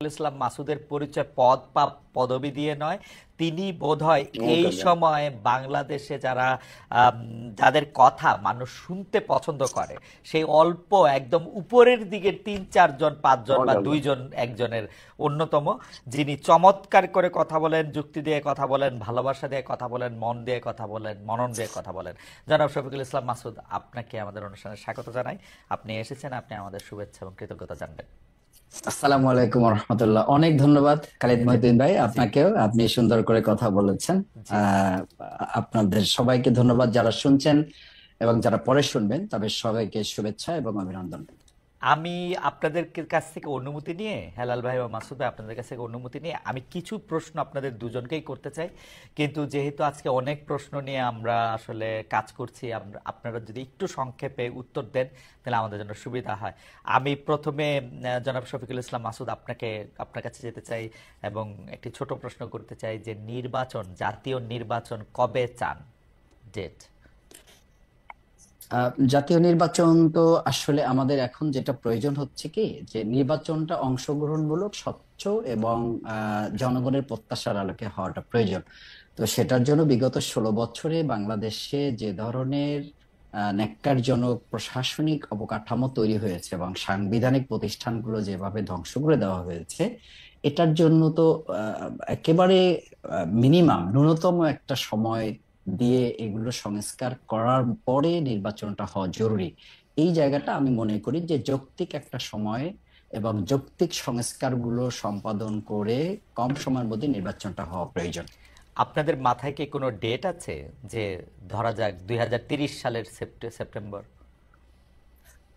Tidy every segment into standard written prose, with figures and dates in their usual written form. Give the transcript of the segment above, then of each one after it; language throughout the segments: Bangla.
ইসলাম মাসুদের পরিচয় পদ বা পদবি দিয়ে নয়। তিনি বোধহয় এই সময় বাংলাদেশে যাদের কথা মানুষ শুনতে পছন্দ করে, সেই অল্প একদম উপরের দিকে ৩-৪ জন ৫ জন বা ২ জন একজনের অন্যতম, যিনি চমৎকার করে কথা বলেন, যুক্তি দিয়ে কথা বলেন, ভালোবাসা দিয়ে কথা বলেন, মন দিয়ে কথা বলেন, মনন দিয়ে কথা বলেন। জনাব শফিকুল ইসলাম মাসুদ, আপনাকে আমাদের অনুষ্ঠানে স্বাগত জানাই। আপনি এসেছেন, আপনি আমাদের শুভেচ্ছা এবং কৃতজ্ঞতা জানবেন। আসসালামু আলাইকুম রহমতুল্লাহ। অনেক ধন্যবাদ খালিদ মহিউদ্দিন ভাই, আপনাকেও। আপনি সুন্দর করে কথা বলেছেন। আহ, আপনাদের সবাইকে ধন্যবাদ, যারা শুনছেন এবং যারা পরে শুনবেন তাদের সবাইকে শুভেচ্ছা এবং অভিনন্দন। আমি আপনাদের কাছ থেকে অনুমতি নিয়ে, হেলাল ভাই বা মাসুদ ভাই, আপনাদের কাছ থেকে অনুমতি নিয়ে আমি কিছু প্রশ্ন আপনাদের দুজনকেই করতে চাই। কিন্তু যেহেতু আজকে অনেক প্রশ্ন নিয়ে আমরা আসলে কাজ করছি, আপনারা যদি একটু সংক্ষেপে উত্তর দেন তাহলে আমাদের জন্য সুবিধা হয়। আমি প্রথমে জনাব শফিকুল ইসলাম মাসুদ, আপনার কাছে যেতে চাই এবং একটি ছোট প্রশ্ন করতে চাই যে জাতীয় নির্বাচন কবে চান? ডেট? জাতীয় নির্বাচন তো আসলে আমাদের এখন যেটা প্রয়োজন হচ্ছে কি, যে নির্বাচনটা অংশগ্রহণমূলক, স্বচ্ছ এবং জনগণের প্রত্যাশার আলোকে হওয়াটা প্রয়োজন। তো সেটার জন্য বিগত 16 বছরে বাংলাদেশে যে ধরনের ন্যাক্কারজনক প্রশাসনিক অবকাঠামো তৈরি হয়েছে এবং সাংবিধানিক প্রতিষ্ঠানগুলো যেভাবে ধ্বংস করে দেওয়া হয়েছে, এটার জন্য তো একেবারে মিনিমাম ন্যূনতম একটা সময় দিয়ে এগুলো সংস্কার করার পরে নির্বাচনটা হওয়া জরুরি। এই জায়গাটা আমি মনে করি যে যৌক্তিক একটা সময় এবং যৌক্তিক সংস্কারগুলো সম্পাদন করে কম সময়ের মধ্যে নির্বাচনটা হওয়া প্রয়োজন। আপনাদের মাথায় কি কোনো ডেট আছে, যে ধরা যাক ২০৩০ সালের সেপ্টেম্বর?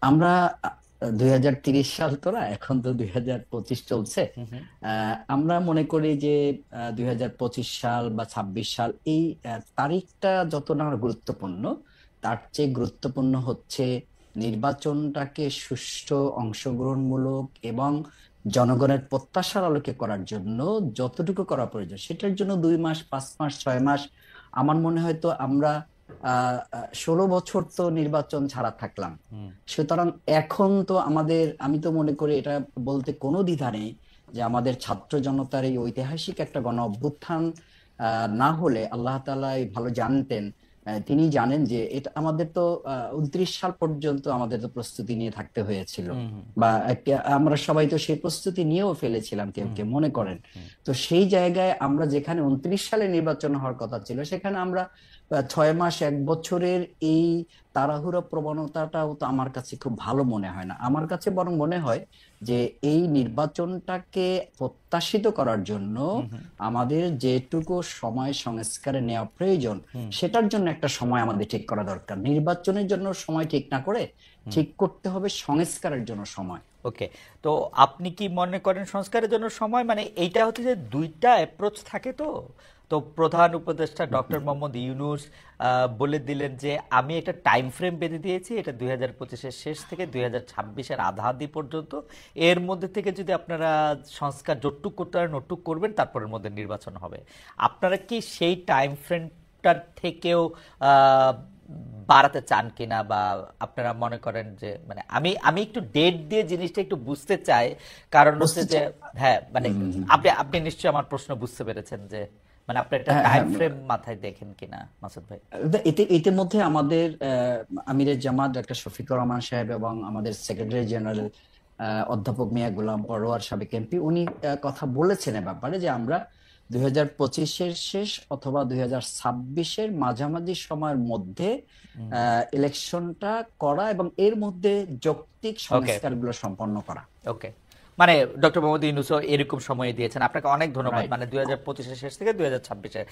আমরা 2030 সাল তো না, এখন তো 2025 চলছে। আমরা মনে করি যে 2025 সাল বা 26 সাল, এই তারিখটা যত না গুরুত্বপূর্ণ, তার চেয়ে গুরুত্বপূর্ণ হচ্ছে নির্বাচনটাকে সুষ্ঠু, অংশগ্রহণমূলক এবং জনগণের প্রত্যাশার আলোকে করার জন্য যতটুকু করা প্রয়োজন, সেটার জন্য 2 মাস, 5 মাস, 6 মাস। আমার মনে হয় তো আমরা 16 বছর তো নির্বাচন ছাড়া থাকলাম। সুতরাং এখন তো আমাদের, আমি তো মনে করি এটা বলতে কোনো দ্বিধা নেই যে আমাদের ছাত্র জনতার এই ঐতিহাসিক একটা গণ অভ্যুত্থান না হলে, আল্লাহ তাআলা ভালো জানতেন, তিনি জানেন যে এটা আমাদের তো 29 সাল পর্যন্ত আমাদের তো প্রস্তুতি নিয়ে থাকতে হয়েছিল, বা আমরা সবাই তো সেই প্রস্তুতি নিয়েও ফেলেছিলাম, কেউ কেউ মনে করেন। তো সেই জায়গায় আমরা যেখানে 29 সালে নির্বাচন হওয়ার কথা ছিল, সেখানে আমরা 6 মাস, 1 বছরের এই তাড়াহুড়ো প্রবণতাটাও তো আমার কাছে খুব ভালো মনে হয় না। আমার কাছে বরং মনে হয় যে এই নির্বাচনটাকে প্রত্যাশিত করার জন্য আমাদের যেটুকু সময় সংস্কারে নেওয়া প্রয়োজন, সেটার জন্য একটা সময় আমাদের ঠিক করা দরকার। নির্বাচনের জন্য সময় ঠিক না করে ঠিক করতে হবে সংস্কারের জন্য সময়। ওকে, তো আপনি কি মনে করেন সংস্কারের জন্য সময়, মানে এইটা হচ্ছে যে দুইটা অ্যাপ্রোচ থাকে। তো তো প্রধান উপদেষ্টা ডক্টর মোহাম্মদ ইউনূস বলে দিলেন যে আমি একটা টাইম ফ্রেম বেঁধে দিয়েছি, এটা 2025-এর শেষ থেকে 2026-এর আধাআধি পর্যন্ত। এর মধ্যে থেকে যদি আপনারা সংস্কার যতটুক করতে পারেন ওটুক করবেন, তারপরের মধ্যে নির্বাচন হবে। আপনারা কি সেই টাইম ফ্রেমটার থেকেও বাড়াতে চান কিনা, বা আপনারা মনে করেন যে, মানে আমি আমি একটু ডেট দিয়ে জিনিসটা একটু বুঝতে চাই। কারণ হচ্ছে যে, হ্যাঁ, মানে আপনি নিশ্চয়ই আমার প্রশ্ন বুঝতে পেরেছেন যে, মানে আপনি একটা হ্যাঁ, টাইম হ্যাঁ। ফ্রেম মাথায় দেখেন কিনা মাসুদ ভাই? ইতিমধ্যে আমাদের আমিরের জামাত ডক্টর শফিকুর রহমান সাহেব এবং আমাদের সেক্রেটারি জেনারেল অধ্যাপক মিয়া গোলাম পরোয়ার, সাবেক এমপি, উনি কথা বলেছেন এ ব্যাপারে যে আমরা 2025-এর শেষ অথবা 2026-এর মাঝামাঝি সময়ের মধ্যে ইলেকশনটা করা এবং এর মধ্যে যৌক্তিক ওকে, সংস্কারগুলো সম্পন্ন করা। ওকে, মানে ডক্টর মোহাম্মদ ইউনূসও এরকম সময় দিয়েছেন। আপনাকে অনেক ধন্যবাদ। রাইট। মানে 2025-এর শেষ থেকে 2026-এর